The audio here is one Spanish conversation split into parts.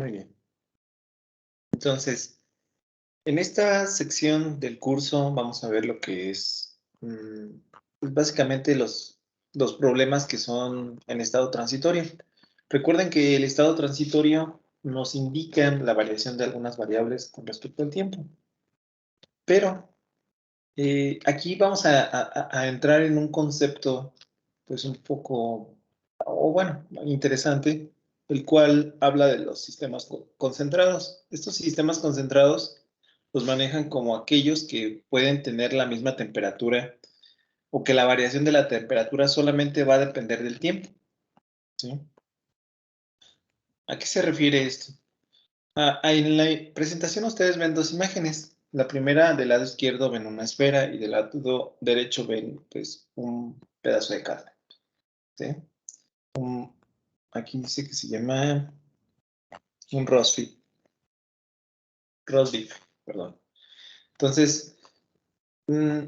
Muy bien. Entonces, en esta sección del curso vamos a ver lo que es pues básicamente los problemas que son en estado transitorio. Recuerden que el estado transitorio nos indica la variación de algunas variables con respecto al tiempo. Pero aquí vamos a entrar en un concepto pues un poco, o bueno, interesante, el cual habla de los sistemas concentrados. Estos sistemas concentrados los manejan como aquellos que pueden tener la misma temperatura o que la variación de la temperatura solamente va a depender del tiempo, ¿sí? ¿A qué se refiere esto? En la presentación ustedes ven dos imágenes. La primera, del lado izquierdo ven una esfera y del lado derecho ven pues un pedazo de carne, ¿sí? Aquí dice que se llama un roast beef, perdón. Entonces, mm,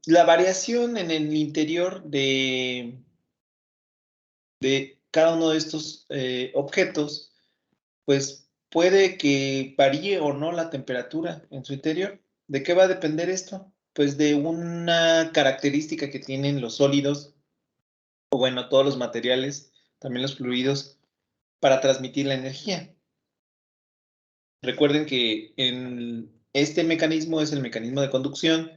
la variación en el interior de cada uno de estos objetos, pues puede que varíe o no la temperatura en su interior. ¿De qué va a depender esto? Pues de una característica que tienen los sólidos, o bueno, todos los materiales, también los fluidos, para transmitir la energía. Recuerden que este mecanismo es el mecanismo de conducción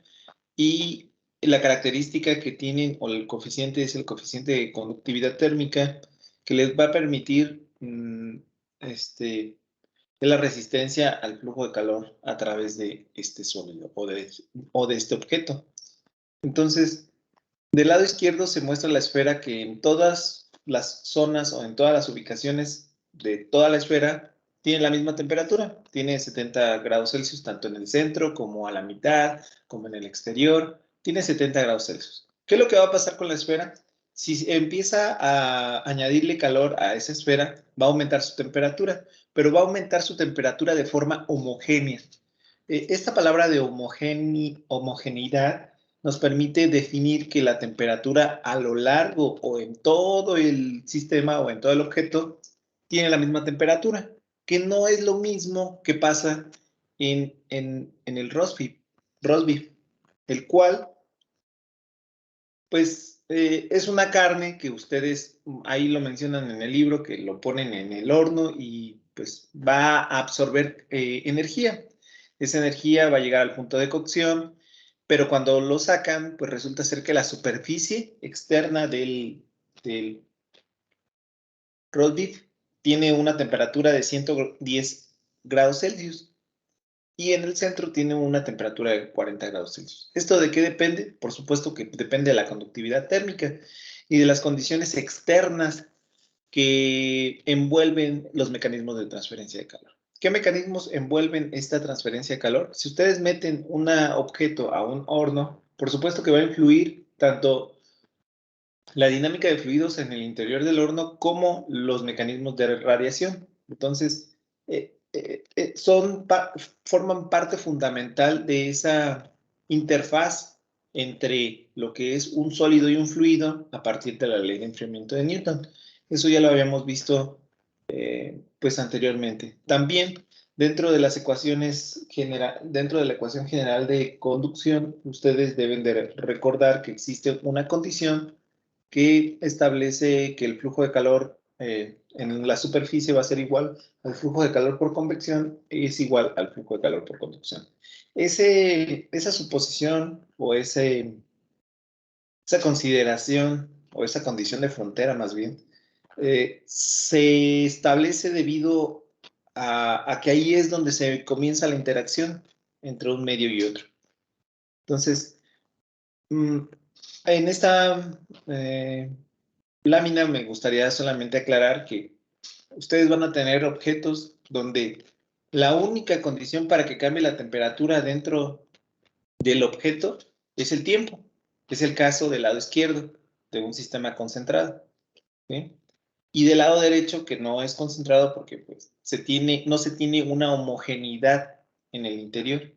y la característica que tienen, o el coeficiente, es el coeficiente de conductividad térmica, que les va a permitir la resistencia al flujo de calor a través de este sólido o de este objeto. Entonces, del lado izquierdo se muestra la esfera que en todas las zonas o en todas las ubicaciones de toda la esfera tiene la misma temperatura. Tiene 70 grados Celsius tanto en el centro como a la mitad, como en el exterior. Tiene 70 grados Celsius. ¿Qué es lo que va a pasar con la esfera? Si empieza a añadirle calor a esa esfera, va a aumentar su temperatura, pero va a aumentar su temperatura de forma homogénea. Esta palabra de homogeneidad nos permite definir que la temperatura a lo largo o en todo el sistema o en todo el objeto tiene la misma temperatura, que no es lo mismo que pasa en el roast beef, el cual pues es una carne que ustedes ahí lo mencionan en el libro, que lo ponen en el horno y pues va a absorber energía. Esa energía va a llegar al punto de cocción, pero cuando lo sacan, pues resulta ser que la superficie externa del roast beef tiene una temperatura de 110 grados Celsius y en el centro tiene una temperatura de 40 grados Celsius. ¿Esto de qué depende? Por supuesto que depende de la conductividad térmica y de las condiciones externas que envuelven los mecanismos de transferencia de calor. ¿Qué mecanismos envuelven esta transferencia de calor? Si ustedes meten un objeto a un horno, por supuesto que va a influir tanto la dinámica de fluidos en el interior del horno como los mecanismos de radiación. Entonces, forman parte fundamental de esa interfaz entre lo que es un sólido y un fluido a partir de la ley de enfriamiento de Newton. Eso ya lo habíamos visto pues anteriormente. También dentro de las ecuaciones dentro de la ecuación general de conducción, ustedes deben de recordar que existe una condición que establece que el flujo de calor en la superficie va a ser igual al flujo de calor por convección y es igual al flujo de calor por conducción. Esa suposición o esa consideración o esa condición de frontera más bien se establece debido a que ahí es donde se comienza la interacción entre un medio y otro. Entonces, en esta lámina me gustaría solamente aclarar que ustedes van a tener objetos donde la única condición para que cambie la temperatura dentro del objeto es el tiempo. Es el caso del lado izquierdo de un sistema concentrado, ¿sí? Y del lado derecho, que no es concentrado porque pues, no se tiene una homogeneidad en el interior.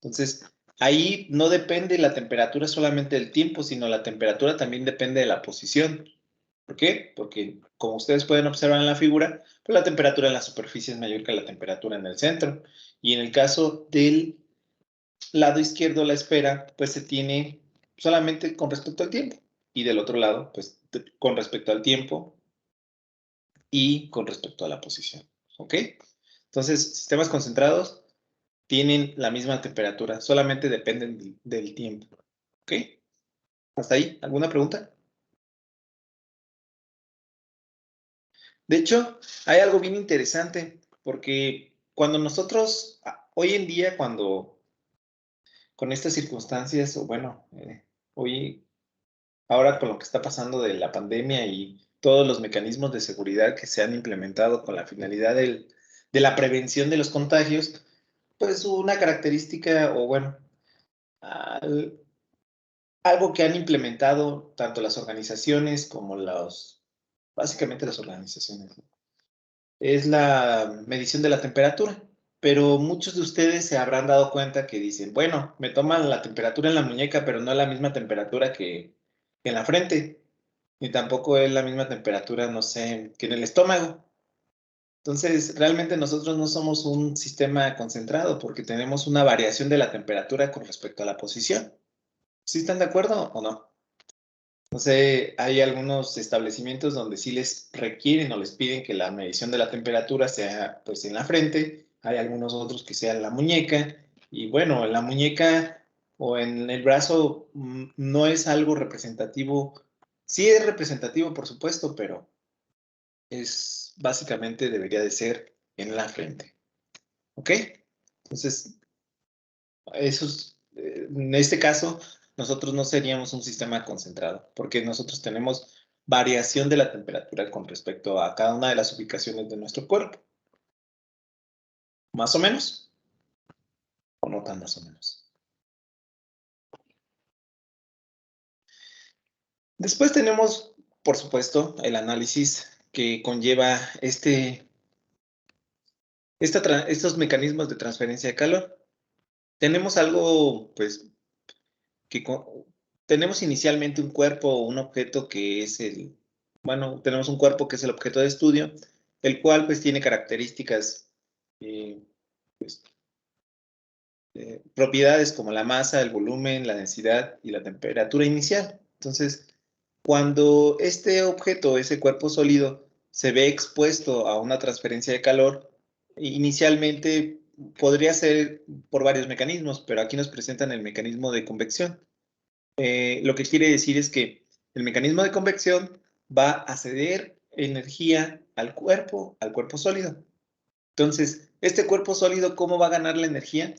Entonces, ahí no depende la temperatura solamente del tiempo, sino la temperatura también depende de la posición. ¿Por qué? Porque, como ustedes pueden observar en la figura, pues la temperatura en la superficie es mayor que la temperatura en el centro. Y en el caso del lado izquierdo, la esfera, pues se tiene solamente con respecto al tiempo. Y del otro lado, pues con respecto al tiempo y con respecto a la posición. ¿Ok? Entonces, sistemas concentrados tienen la misma temperatura, solamente dependen del tiempo. ¿Ok? ¿Hasta ahí? ¿Alguna pregunta? De hecho, hay algo bien interesante, porque cuando nosotros, hoy en día, cuando con estas circunstancias, o bueno, hoy, ahora con lo que está pasando de la pandemia y todos los mecanismos de seguridad que se han implementado con la finalidad de la prevención de los contagios, pues una característica, o bueno, al- algo que han implementado tanto las organizaciones como básicamente las organizaciones, ¿no? Es la medición de la temperatura. Pero muchos de ustedes se habrán dado cuenta que dicen, bueno, me toman la temperatura en la muñeca, pero no es la misma temperatura que en la frente, ni tampoco es la misma temperatura, no sé, que en el estómago. Entonces, realmente nosotros no somos un sistema concentrado porque tenemos una variación de la temperatura con respecto a la posición. ¿Sí están de acuerdo o no? No sé, hay algunos establecimientos donde sí les requieren o les piden que la medición de la temperatura sea pues en la frente, hay algunos otros que sea en la muñeca, y bueno, en la muñeca o en el brazo no es algo representativo, sí es representativo por supuesto, pero es básicamente debería de ser en la frente, ¿ok? Entonces, en este caso, nosotros no seríamos un sistema concentrado, porque nosotros tenemos variación de la temperatura con respecto a cada una de las ubicaciones de nuestro cuerpo. ¿Más o menos? ¿O no tan más o menos? Después tenemos, por supuesto, el análisis que conlleva estos mecanismos de transferencia de calor. Tenemos algo, pues, tenemos inicialmente un cuerpo o un objeto que es bueno, tenemos un cuerpo que es el objeto de estudio, el cual pues tiene características, eh, pues, propiedades como la masa, el volumen, la densidad y la temperatura inicial. Entonces, cuando este objeto, ese cuerpo sólido, se ve expuesto a una transferencia de calor, inicialmente podría ser por varios mecanismos, pero aquí nos presentan el mecanismo de convección. Lo que quiere decir es que el mecanismo de convección va a ceder energía al cuerpo sólido. Entonces, este cuerpo sólido, ¿cómo va a ganar la energía?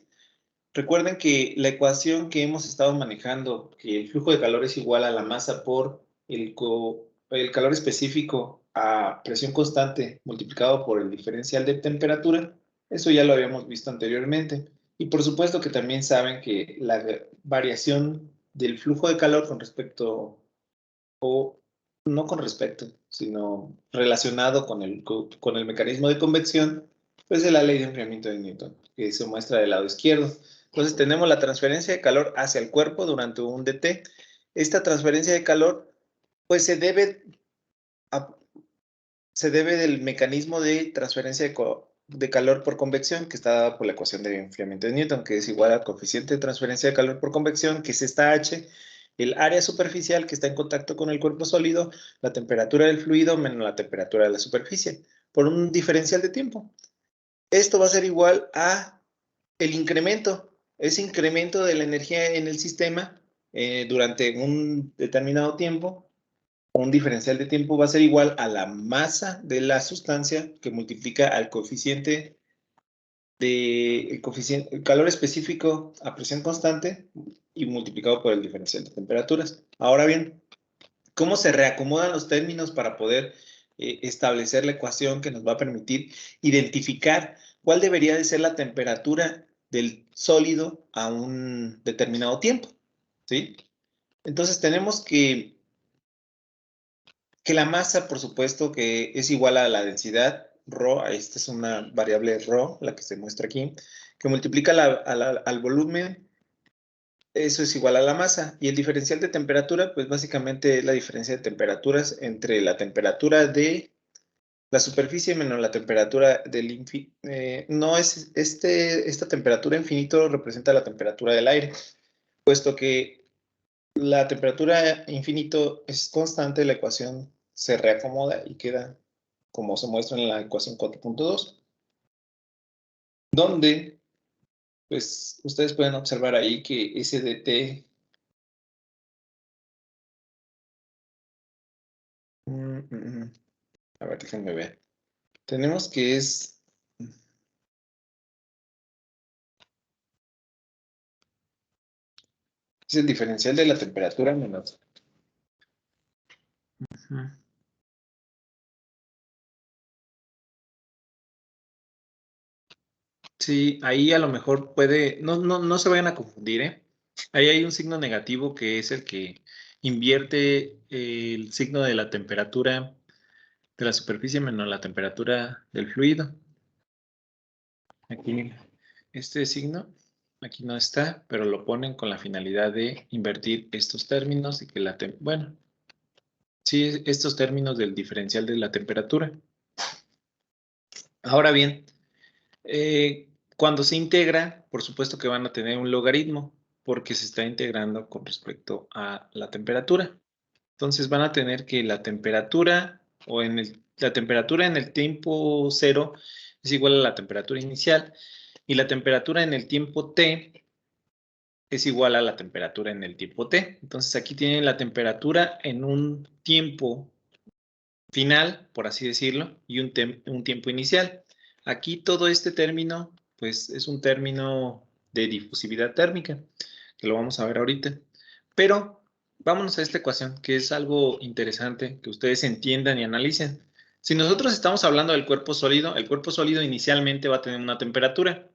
Recuerden que la ecuación que hemos estado manejando, que el flujo de calor es igual a la masa por el calor específico a presión constante multiplicado por el diferencial de temperatura, eso ya lo habíamos visto anteriormente. Y por supuesto que también saben que la variación del flujo de calor con respecto, o no con respecto, sino relacionado con el mecanismo de convección, pues de la ley de enfriamiento de Newton, que se muestra del lado izquierdo. Entonces tenemos la transferencia de calor hacia el cuerpo durante un dt. Esta transferencia de calor, pues a- se debe del mecanismo de transferencia de calor por convección, que está dado por la ecuación de enfriamiento de Newton, que es igual al coeficiente de transferencia de calor por convección, que es esta H, el área superficial que está en contacto con el cuerpo sólido, la temperatura del fluido menos la temperatura de la superficie, por un diferencial de tiempo. Esto va a ser igual a el incremento, ese incremento de la energía en el sistema durante un determinado tiempo. Un diferencial de tiempo va a ser igual a la masa de la sustancia que multiplica al coeficiente el calor específico a presión constante y multiplicado por el diferencial de temperaturas. Ahora bien, ¿cómo se reacomodan los términos para poder establecer la ecuación que nos va a permitir identificar cuál debería de ser la temperatura del sólido a un determinado tiempo? ¿Sí? Entonces tenemos que la masa, por supuesto, que es igual a la densidad, ρ, esta es una variable ρ, la que se muestra aquí, que multiplica al volumen eso es igual a la masa. Y el diferencial de temperatura, pues básicamente es la diferencia de temperaturas entre la temperatura de la superficie menos la temperatura del infinito. No es esta temperatura infinito representa la temperatura del aire, puesto que la temperatura infinito es constante, la ecuación se reacomoda y queda como se muestra en la ecuación 4.2, donde pues ustedes pueden observar ahí que S de T a ver, déjenme ver. Tenemos que es el diferencial de la temperatura menos. Sí, ahí a lo mejor puede, no se vayan a confundir, ¿eh? Ahí hay un signo negativo que es el que invierte el signo de la temperatura de la superficie menos la temperatura del fluido. Aquí, este signo, aquí no está, pero lo ponen con la finalidad de invertir estos términos y que bueno, sí, estos términos del diferencial de la temperatura. Ahora bien, cuando se integra, por supuesto que van a tener un logaritmo, porque se está integrando con respecto a la temperatura. Entonces van a tener que la temperatura la temperatura en el tiempo cero es igual a la temperatura inicial y la temperatura en el tiempo t es igual a la temperatura en el tiempo t. Entonces aquí tienen la temperatura en un tiempo final, por así decirlo, y un tiempo inicial. Aquí todo este término, pues es un término de difusividad térmica, que lo vamos a ver ahorita. Pero vámonos a esta ecuación, que es algo interesante que ustedes entiendan y analicen. Si nosotros estamos hablando del cuerpo sólido, el cuerpo sólido inicialmente va a tener una temperatura.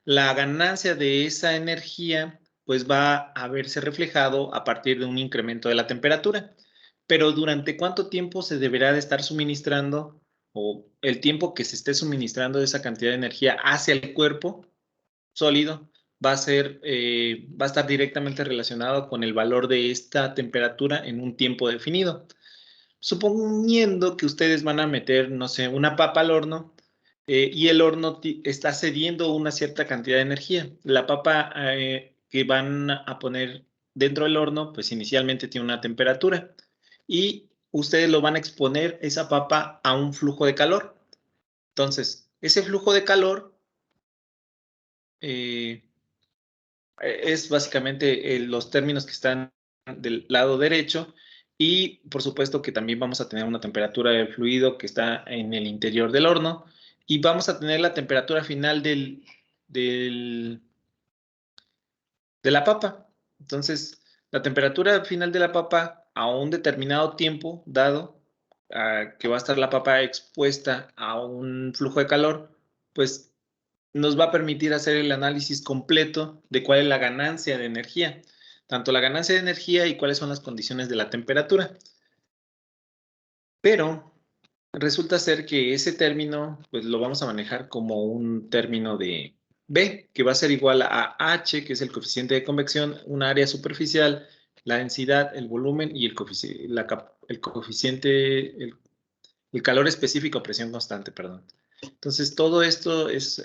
La ganancia de esa energía, pues va a verse reflejado a partir de un incremento de la temperatura. Pero ¿durante cuánto tiempo se deberá de estar suministrando o el tiempo que se esté suministrando de esa cantidad de energía hacia el cuerpo sólido va a estar directamente relacionado con el valor de esta temperatura en un tiempo definido? Suponiendo que ustedes van a meter, no sé, una papa al horno y el horno está cediendo una cierta cantidad de energía. La papa que van a poner dentro del horno, pues inicialmente tiene una temperatura y ustedes lo van a exponer esa papa a un flujo de calor. Entonces, ese flujo de calor eh, es básicamente los términos que están del lado derecho y por supuesto que también vamos a tener una temperatura del fluido que está en el interior del horno y vamos a tener la temperatura final de la papa. Entonces, la temperatura final de la papa a un determinado tiempo dado, que va a estar la papa expuesta a un flujo de calor, pues nos va a permitir hacer el análisis completo de cuál es la ganancia de energía, tanto la ganancia de energía y cuáles son las condiciones de la temperatura. Pero resulta ser que ese término, pues lo vamos a manejar como un término de B, que va a ser igual a H, que es el coeficiente de convección, un área superficial, la densidad, el volumen y el coeficiente, el calor específico a presión constante, perdón. Entonces, todo esto es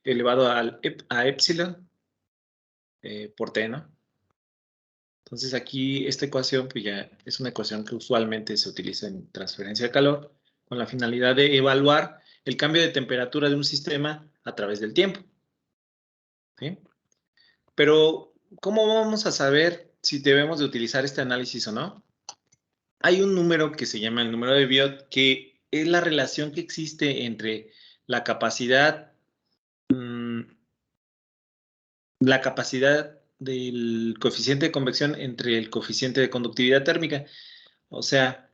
elevado a epsilon por T, ¿no? Entonces, aquí esta ecuación, pues ya es una ecuación que usualmente se utiliza en transferencia de calor con la finalidad de evaluar el cambio de temperatura de un sistema a través del tiempo. ¿Sí? Pero, ¿cómo vamos a saber si debemos de utilizar este análisis o no? Hay un número que se llama el número de Biot, que es la relación que existe entre la capacidad del coeficiente de convección entre el coeficiente de conductividad térmica. O sea,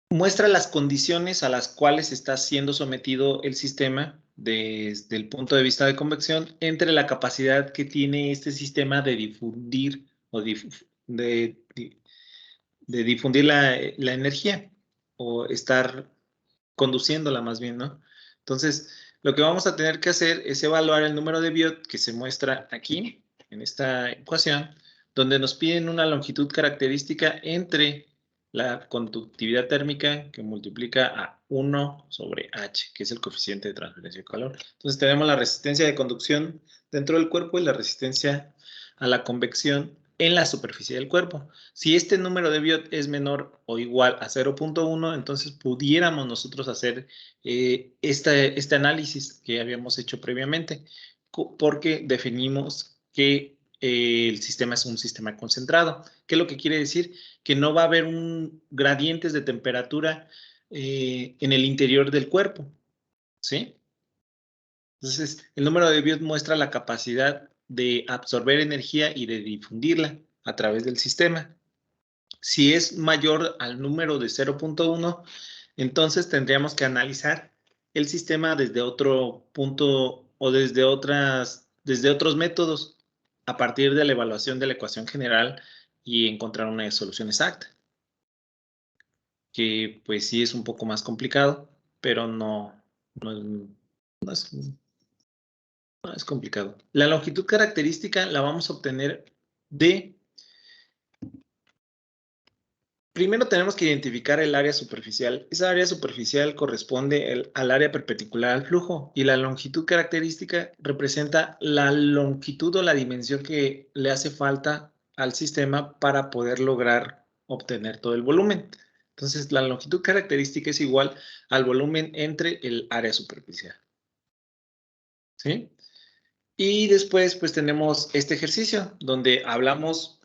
muestra las condiciones a las cuales está siendo sometido el sistema desde el punto de vista de convección entre la capacidad que tiene este sistema de difundir o de difundir la energía o estar conduciéndola más bien, ¿no? Entonces, lo que vamos a tener que hacer es evaluar el número de Biot que se muestra aquí. en esta ecuación, donde nos piden una longitud característica entre la conductividad térmica que multiplica a 1 sobre H, que es el coeficiente de transferencia de calor. Entonces tenemos la resistencia de conducción dentro del cuerpo y la resistencia a la convección en la superficie del cuerpo. Si este número de Biot es menor o igual a 0.1, entonces pudiéramos nosotros hacer este análisis que habíamos hecho previamente, porque definimos que el sistema es un sistema concentrado. ¿Qué es lo que quiere decir? Que no va a haber un gradientes de temperatura en el interior del cuerpo, ¿sí? Entonces, el número de Biot muestra la capacidad de absorber energía y de difundirla a través del sistema. Si es mayor al número de 0.1, entonces tendríamos que analizar el sistema desde otro punto o desde otros métodos a partir de la evaluación de la ecuación general y encontrar una solución exacta, que pues sí es un poco más complicado, pero no es, no es, no es complicado. La longitud característica la vamos a obtener de... Primero tenemos que identificar el área superficial. Esa área superficial corresponde al área perpendicular al flujo y la longitud característica representa la longitud o la dimensión que le hace falta al sistema para poder lograr obtener todo el volumen. Entonces, la longitud característica es igual al volumen entre el área superficial. ¿Sí? Y después, pues tenemos este ejercicio donde hablamos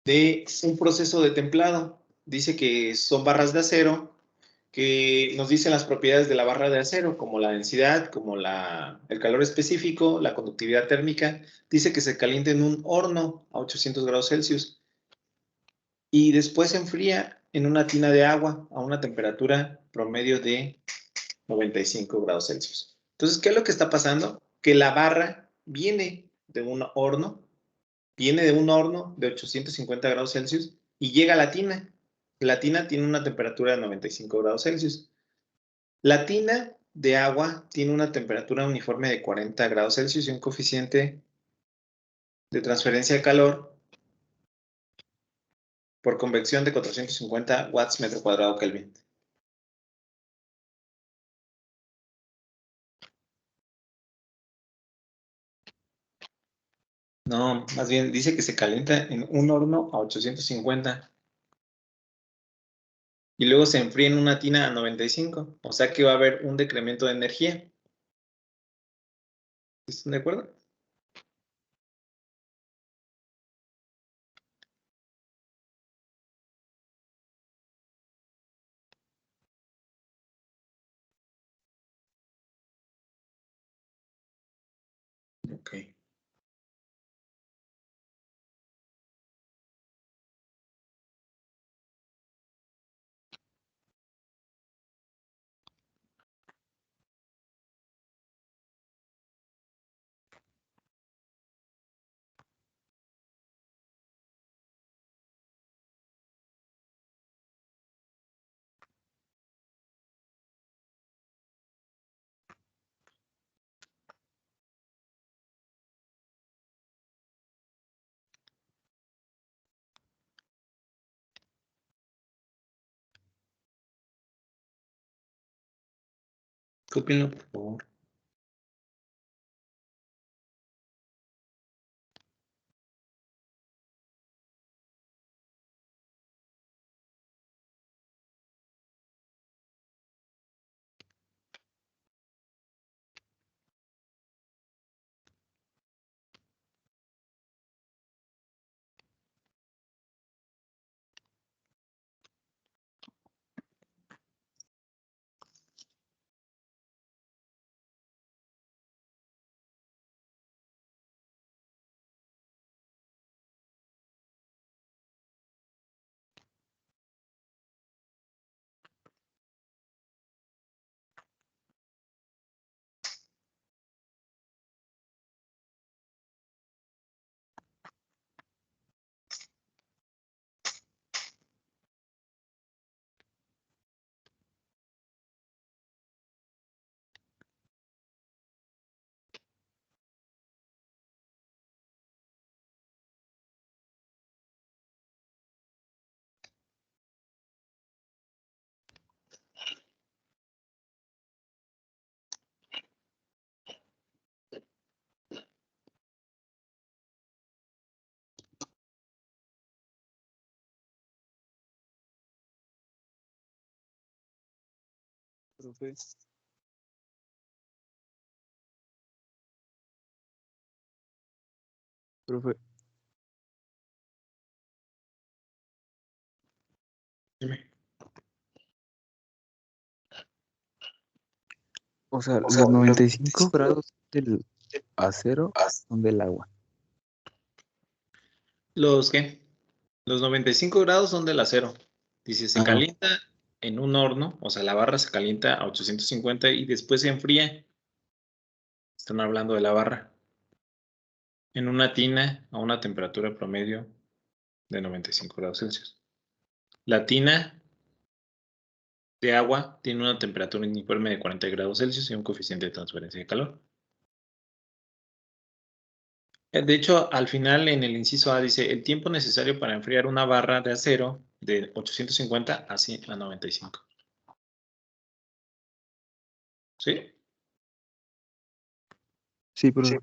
de un proceso de templado. Dice que son barras de acero que nos dicen las propiedades de la barra de acero, como la densidad, como el calor específico, la conductividad térmica. Dice que se calienta en un horno a 800 grados Celsius y después se enfría en una tina de agua a una temperatura promedio de 95 grados Celsius. Entonces, ¿qué es lo que está pasando? Que la barra viene de un horno de 850 grados Celsius y llega a la tina. La tina tiene una temperatura de 95 grados Celsius. La tina de agua tiene una temperatura uniforme de 40 grados Celsius y un coeficiente de transferencia de calor por convección de 450 watts metro cuadrado Kelvin. No, más bien dice que se calienta en un horno a 850 y luego se enfría en una tina a 95. O sea que va a haber un decremento de energía. ¿Están de acuerdo? Ok. Cópienlo, por favor. Profe. Profe. Dime. O sea, los 95 grados del acero son del agua. ¿Los qué? Los 95 grados son del acero. Dice, se Ah, calienta en un horno, o sea, la barra se calienta a 850 y después se enfría. Están hablando de la barra. En una tina a una temperatura promedio de 95 grados Celsius. La tina de agua tiene una temperatura uniforme de 40 grados Celsius y un coeficiente de transferencia de calor. De hecho, al final en el inciso A dice el tiempo necesario para enfriar una barra de acero de 850 a 95. ¿Sí? sí, profe.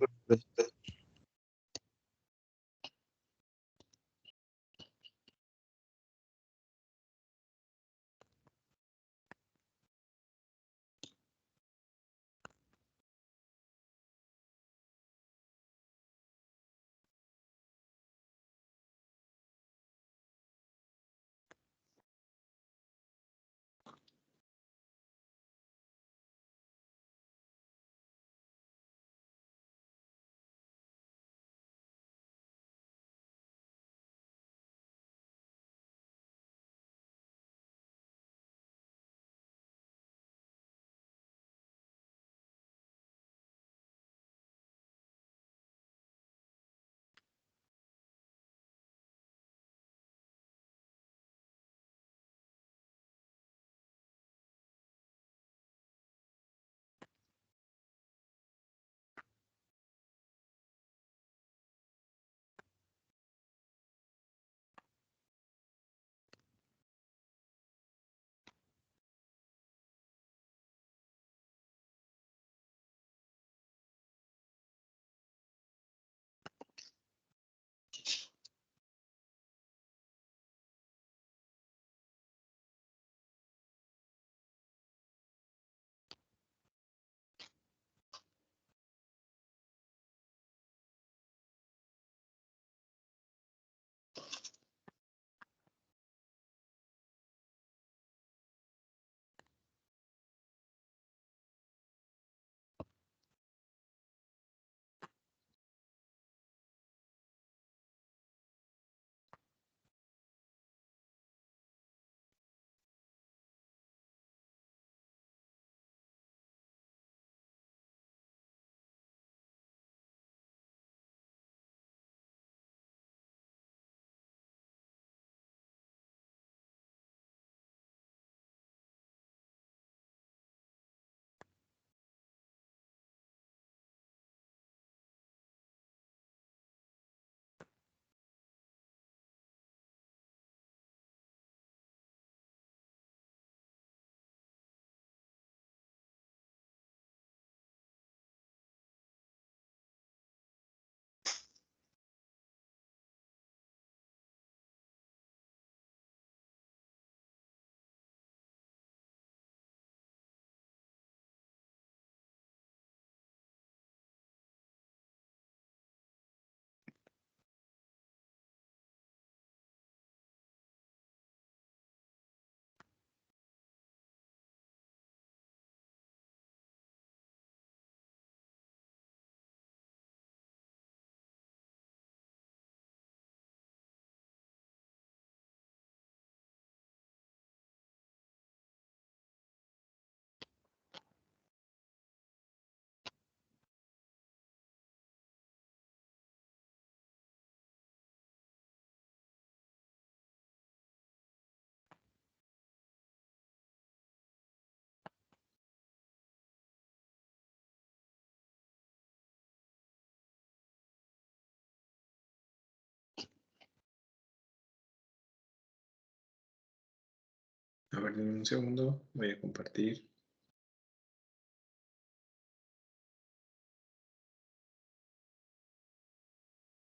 A ver, denme un segundo. Voy a compartir.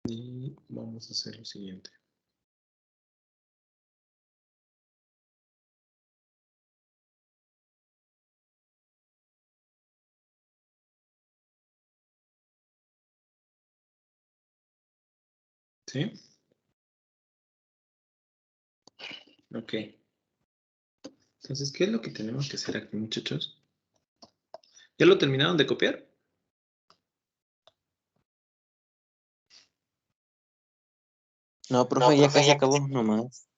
Y vamos a hacer lo siguiente. ¿Sí? Ok. Entonces, ¿qué es lo que tenemos que hacer aquí, muchachos? ¿Ya lo terminaron de copiar? No, profe, ya casi acabó nomás.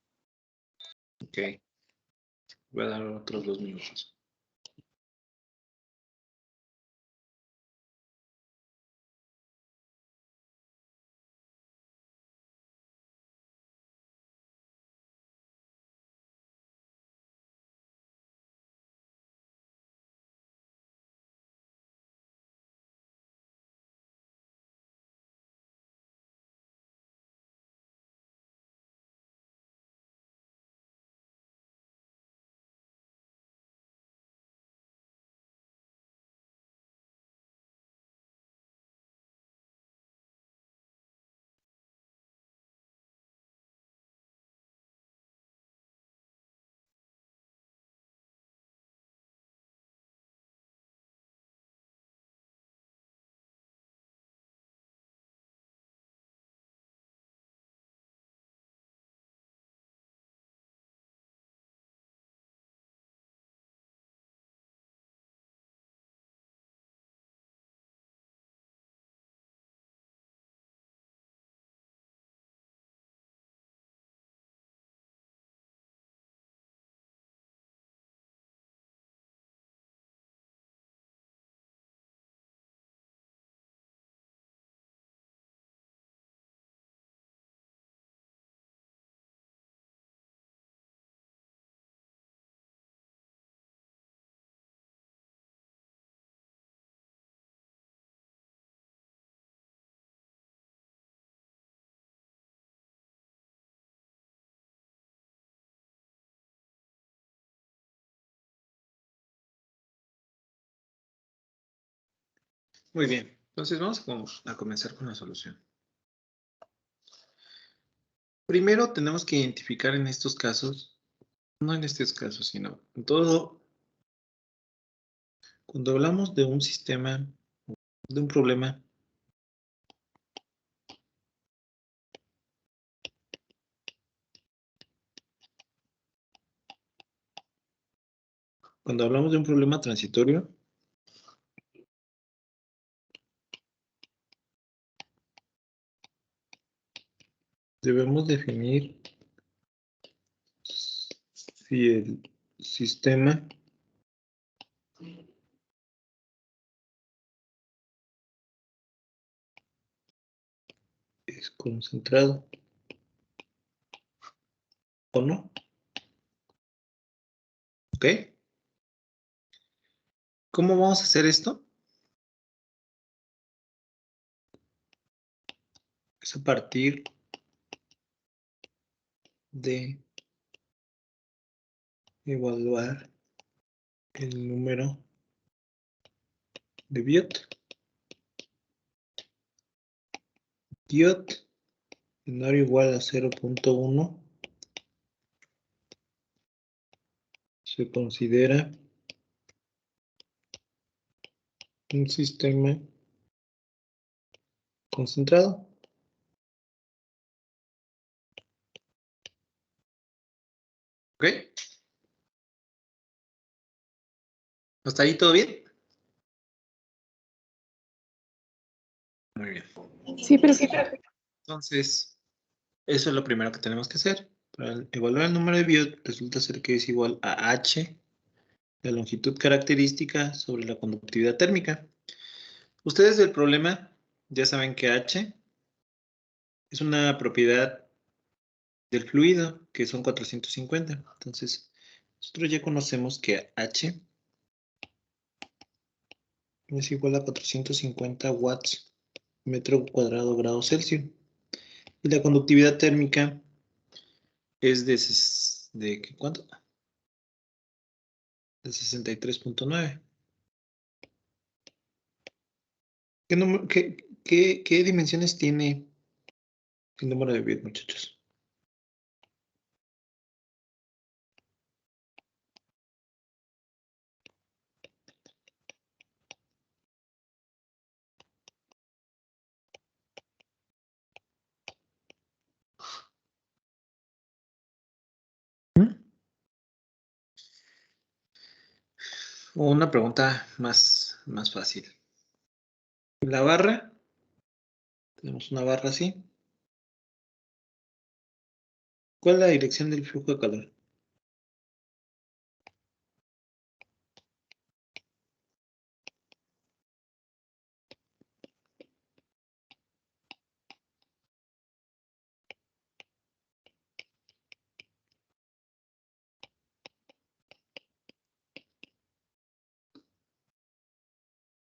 Ok. Voy a dar otros 2 minutos. Muy bien. Entonces, vamos a comenzar con la solución. Primero, tenemos que identificar en estos casos, no en estos casos, sino en todo, cuando hablamos de un sistema, de un problema, cuando hablamos de un problema transitorio, debemos definir si el sistema es concentrado o no. ¿Ok? ¿Cómo vamos a hacer esto? Es a partir de evaluar el número de Biot. Biot menor o igual a 0.1 se considera un sistema concentrado. ¿Ok? ¿Hasta ahí todo bien? Muy bien. Sí, profe. Entonces, eso es lo primero que tenemos que hacer. Para evaluar el número de Biot, resulta ser que es igual a H, la longitud característica sobre la conductividad térmica. Ustedes del problema ya saben que H es una propiedad del fluido, que son 450. Entonces, nosotros ya conocemos que H es igual a 450 watts metro cuadrado grado Celsius. Y la conductividad térmica es de ¿cuánto? De 63.9. ¿Qué dimensiones tiene el número de bits, muchachos? Una pregunta más fácil. La barra, tenemos una barra así. ¿Cuál es la dirección del flujo de calor?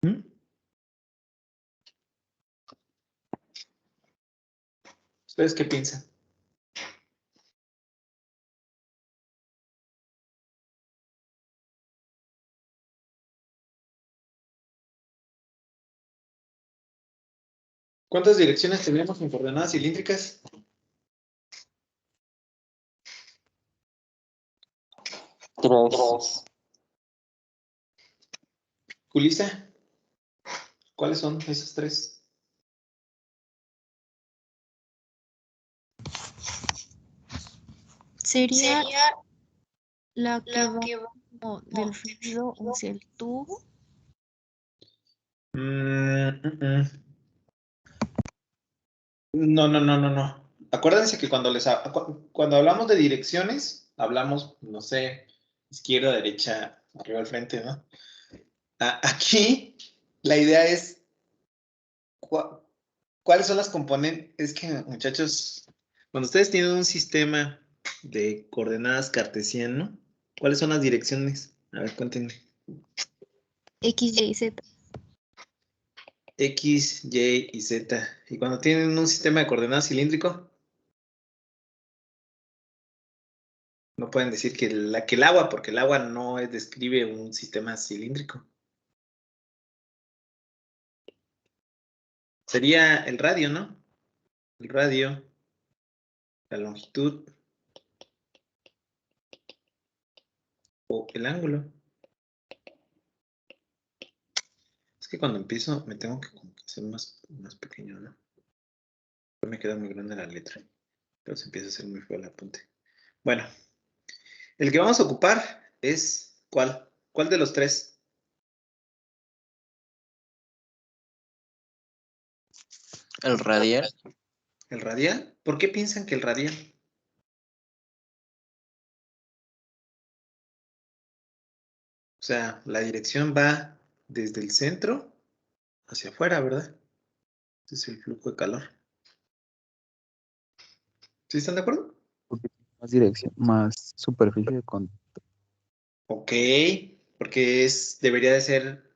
¿Mm? ¿Ustedes qué piensan? ¿Cuántas direcciones tenemos en coordenadas cilíndricas? 3. Julissa, ¿cuáles son esas tres? Sería la que va como del fluido hacia el tubo. No. Acuérdense que cuando hablamos de direcciones, hablamos, no sé, izquierda, derecha, arriba, al frente, ¿no? Aquí la idea es cuáles son las componentes. Es que, muchachos, cuando ustedes tienen un sistema de coordenadas cartesiano, ¿cuáles son las direcciones? A ver, cuéntenme. X, Y, Z. X, Y y Z. Y cuando tienen un sistema de coordenadas cilíndrico, no pueden decir que el agua, porque el agua no describe un sistema cilíndrico. Sería el radio, ¿no? El radio, la longitud o el ángulo. Es que cuando empiezo me tengo que como que hacer más pequeño, ¿no? Me queda muy grande la letra. Pero se empieza a hacer muy feo el apunte. Bueno, el que vamos a ocupar es ¿cuál? ¿Cuál de los tres? El radial. ¿El radial? ¿Por qué piensan que el radial? O sea, la dirección va desde el centro hacia afuera, ¿verdad? Ese es el flujo de calor. ¿Sí están de acuerdo? Porque tiene más dirección, más superficie de contacto. Ok, porque debería de ser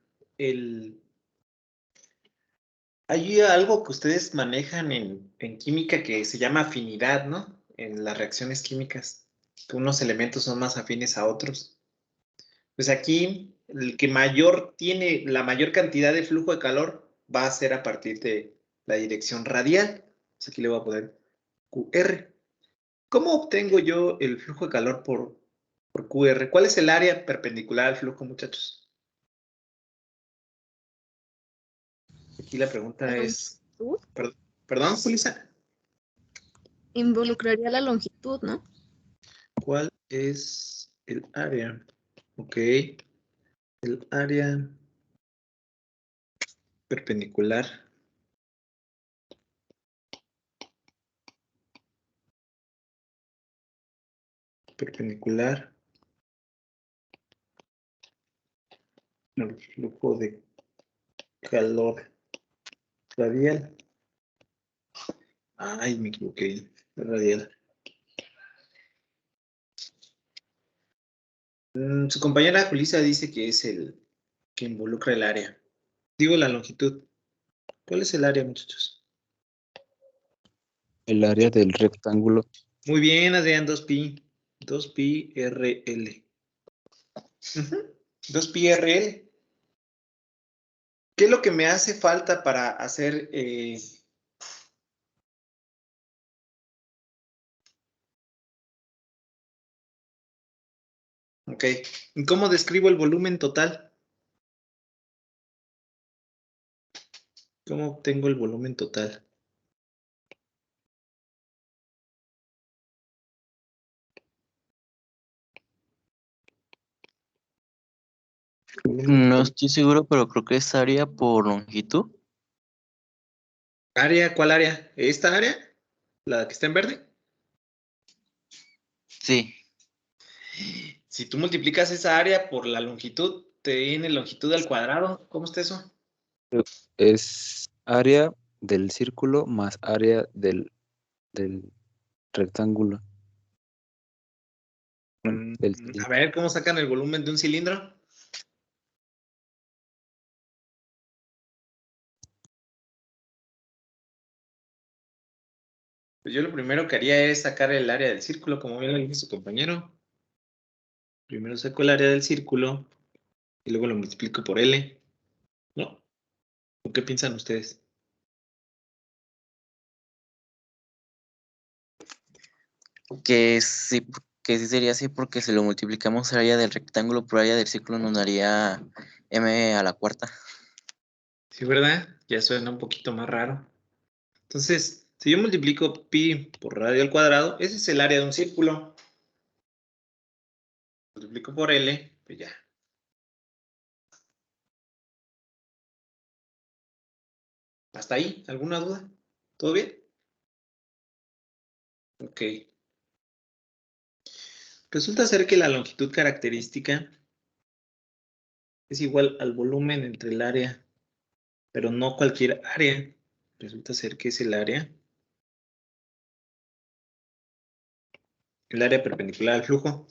Hay algo que ustedes manejan en química que se llama afinidad, ¿no? En las reacciones químicas, que unos elementos son más afines a otros. Pues aquí, el que tiene la mayor cantidad de flujo de calor va a ser a partir de la dirección radial. Pues aquí le voy a poner QR. ¿Cómo obtengo yo el flujo de calor por QR? ¿Cuál es el área perpendicular al flujo, muchachos? Aquí la pregunta es, Longitud. perdón, Julissa, Involucraría la longitud, ¿no? ¿cuál es el área? Ok, el área perpendicular al flujo de calor radial. Ay, me equivoqué. Radial. Su compañera Julissa dice que es el que involucra el área. Digo la longitud. ¿Cuál es el área, muchachos? El área del rectángulo. Muy bien, Adrián, 2pi. 2pi RL. 2pi RL. ¿Qué es lo que me hace falta para hacer ok? ¿Y cómo describo el volumen total? ¿Cómo obtengo el volumen total? No estoy seguro, pero creo que es área por longitud. ¿Área? ¿Cuál área? ¿Esta área? ¿La que está en verde? Sí. Si tú multiplicas esa área por la longitud, te viene longitud al cuadrado. ¿Cómo está eso? Es área del círculo más área del rectángulo. Del A cilindro. ver, ¿cómo sacan el volumen de un cilindro? Pues yo lo primero que haría es sacar el área del círculo, como bien lo dijo su compañero. Primero saco el área del círculo y luego lo multiplico por L, ¿no? ¿O qué piensan ustedes? Que sí sería así porque si lo multiplicamos área del rectángulo por área del círculo nos daría m a la cuarta. Sí, ¿verdad? Ya suena un poquito más raro. Entonces, si yo multiplico pi por radio al cuadrado, ese es el área de un círculo. Multiplico por L, pues ya. ¿Hasta ahí? ¿Alguna duda? ¿Todo bien? Ok. Resulta ser que la longitud característica es igual al volumen entre el área, pero no cualquier área. Resulta ser que es el área perpendicular al flujo.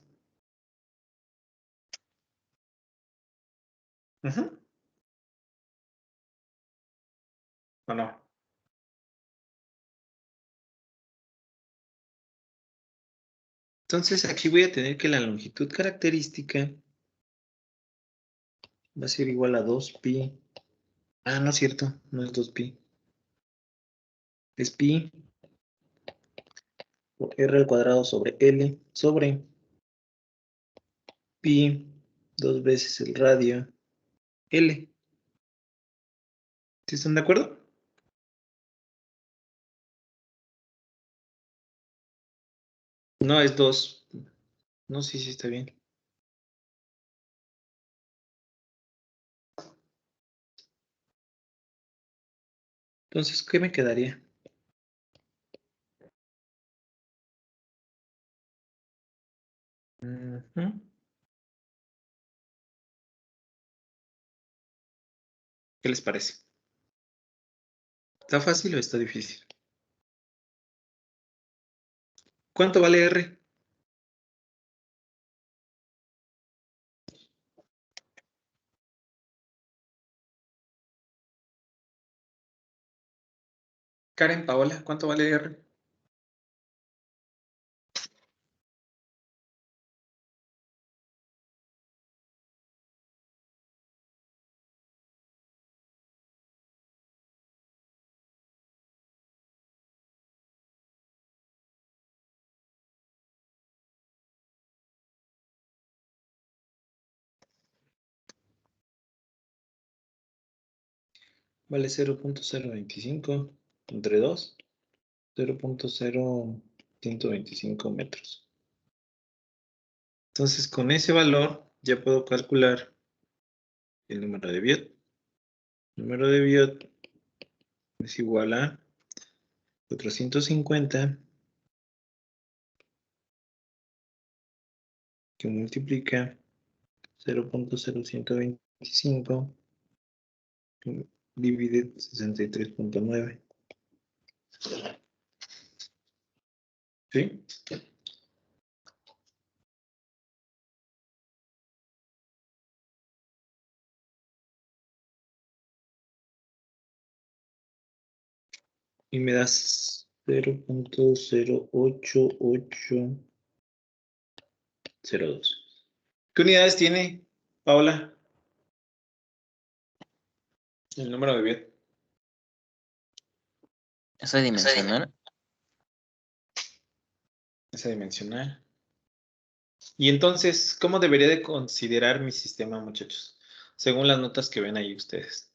Ujú. ¿O no? Entonces aquí voy a tener que la longitud característica va a ser igual a 2pi. Ah, no es cierto, no es 2pi. Es pi por r al cuadrado sobre L sobre pi dos veces el radio L. ¿Sí están de acuerdo? No, es 2. No, sí, sí está bien. Entonces, ¿qué me quedaría? Ujú. ¿Qué les parece? ¿Está fácil o está difícil? ¿Cuánto vale R? Karen, Paola, ¿cuánto vale R? Vale 0.025 entre 2, 0.0125 metros. Entonces, con ese valor ya puedo calcular el número de Biot. El número de Biot es igual a 450 que multiplica 0.0125 divide 63.9. ¿Sí? Y me das 0.08802. ¿Qué unidades tiene, Paola? El número de Biot. ¿Esa dimensional? Esa dimensional. Y entonces, ¿cómo debería de considerar mi sistema, muchachos? Según las notas que ven ahí ustedes.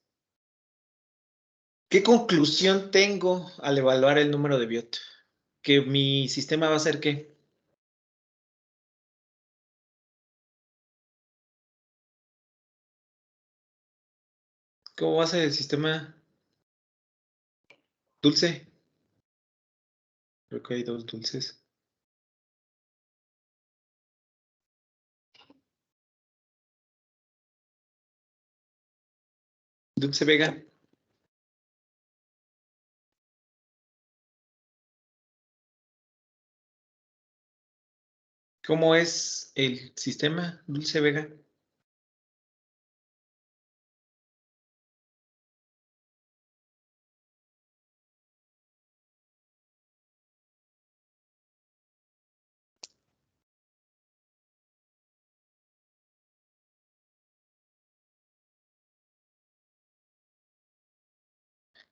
¿Qué conclusión tengo al evaluar el número de Biot? ¿Que mi sistema va a ser qué? ¿Cómo va a ser el sistema dulce? Creo que hay dos dulces. Dulce Vega. ¿Cómo es el sistema Dulce Vega?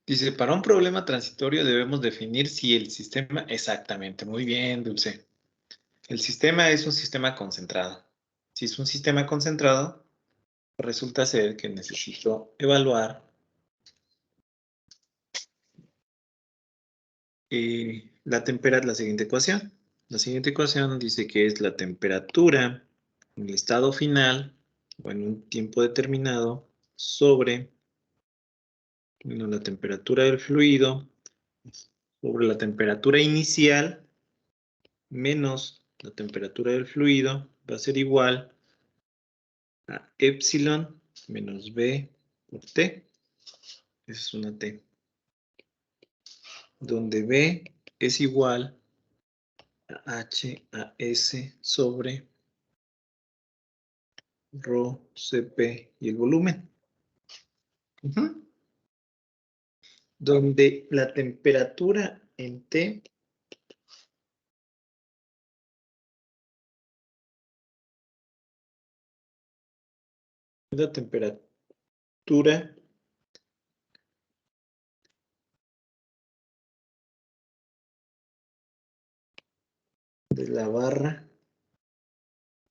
Dice, para un problema transitorio debemos definir si el sistema... Exactamente, muy bien, Dulce. El sistema es un sistema concentrado. Si es un sistema concentrado, resulta ser que necesito evaluar la siguiente ecuación. La siguiente ecuación dice que es la temperatura en el estado final o en un tiempo determinado sobre la temperatura del fluido sobre la temperatura inicial menos la temperatura del fluido va a ser igual a epsilon menos B por T. Esa es una T. Donde B es igual a H a S sobre Rho Cp y el volumen. Donde la temperatura en T es la temperatura de la barra.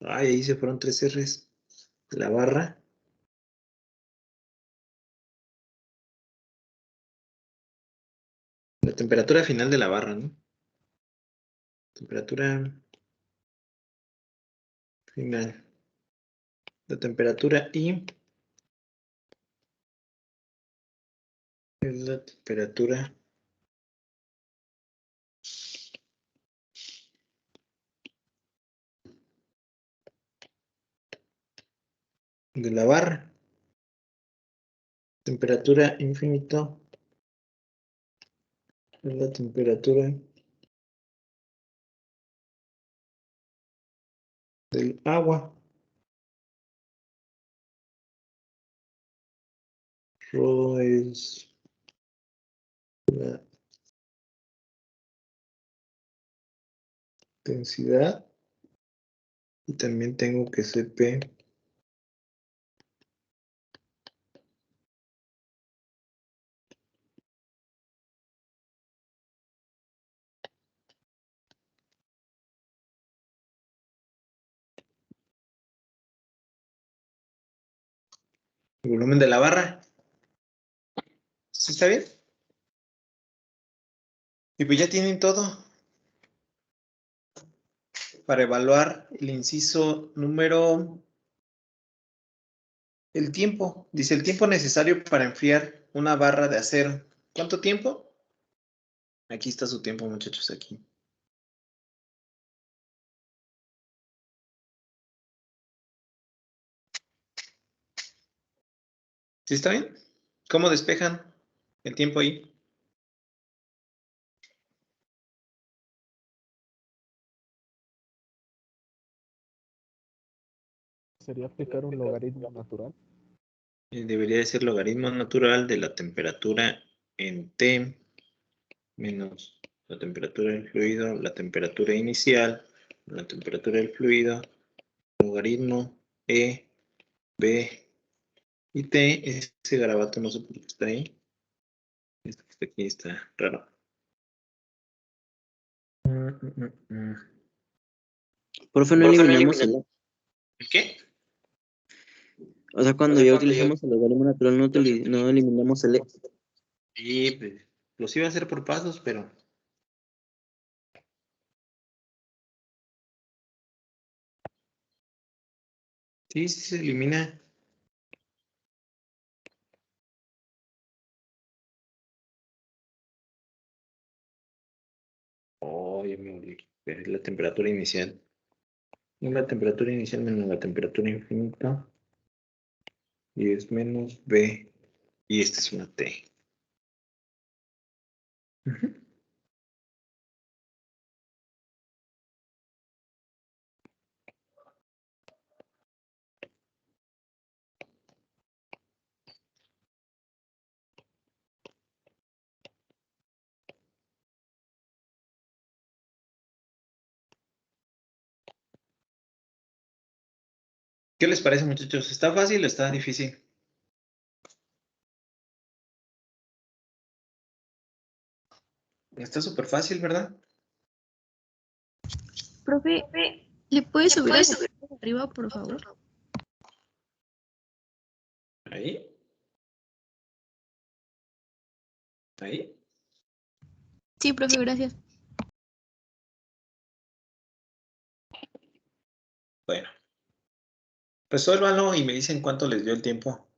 Ay, ahí se fueron 3 R's. La barra la temperatura final de la barra, ¿no? Temperatura final. La temperatura I es la temperatura de la barra. Temperatura infinito es la temperatura del agua. Rho es la densidad y también tengo que Cp el volumen de la barra. ¿Sí está bien? Y pues ya tienen todo para evaluar el inciso número... El tiempo. Dice el tiempo necesario para enfriar una barra de acero. ¿Cuánto tiempo? Aquí está su tiempo, muchachos, aquí. ¿Sí está bien? ¿Cómo despejan el tiempo ahí? Sería aplicar un logaritmo natural. Debería de ser logaritmo natural de la temperatura en T menos la temperatura del fluido, la temperatura inicial, la temperatura del fluido, logaritmo E, B y T. Ese garabato no sé por qué está ahí. Esto que está aquí está raro. Profe, no eliminamos el E. ¿El qué? O sea, cuando ya utilizamos el logaritmo natural, no eliminamos el E. Sí, pues, los iba a hacer por pasos, pero... Sí, sí se elimina. Oh, ya me olvidé. Es la temperatura inicial. La temperatura inicial menos la temperatura infinita. Y es menos B. Y esta es una T. Ujú. ¿Qué les parece, muchachos? ¿Está fácil o está difícil? Está súper fácil, ¿verdad? Profe, ¿le puede subir a arriba, por favor? Ahí. Ahí. Sí, profe, gracias. Bueno, resuélvanlo y me dicen cuánto les dio el tiempo.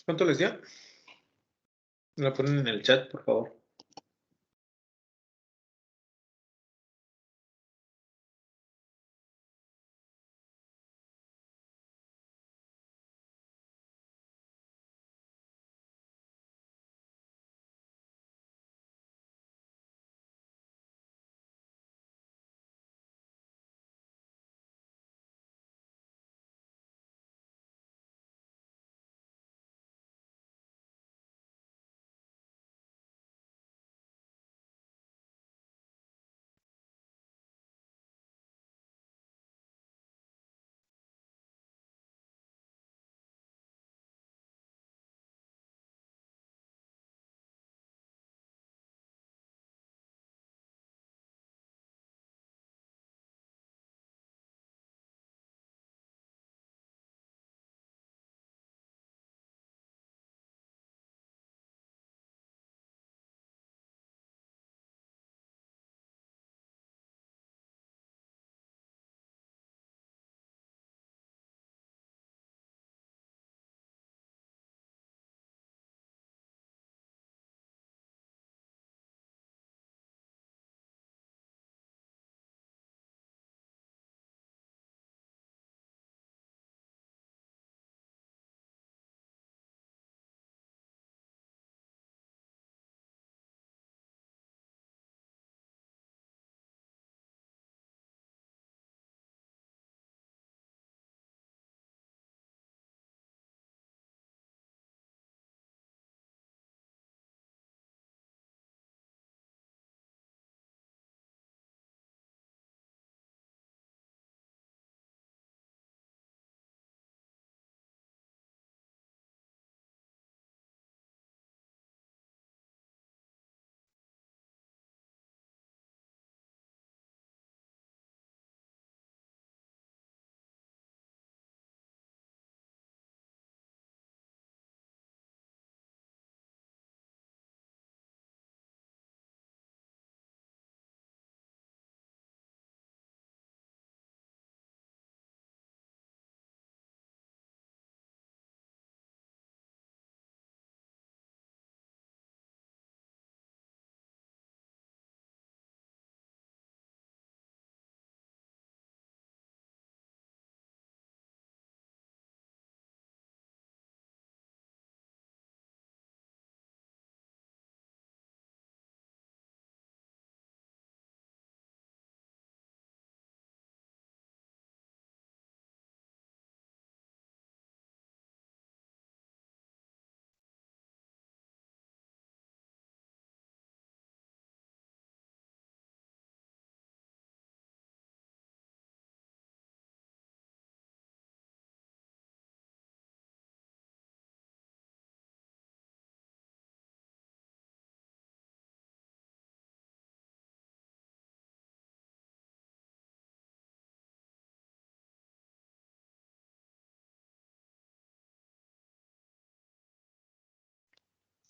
¿Cuánto les dio? Me lo ponen en el chat, por favor.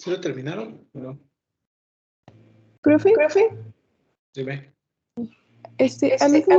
¿Sí lo terminaron? ¿No? Profe, Dime. a mí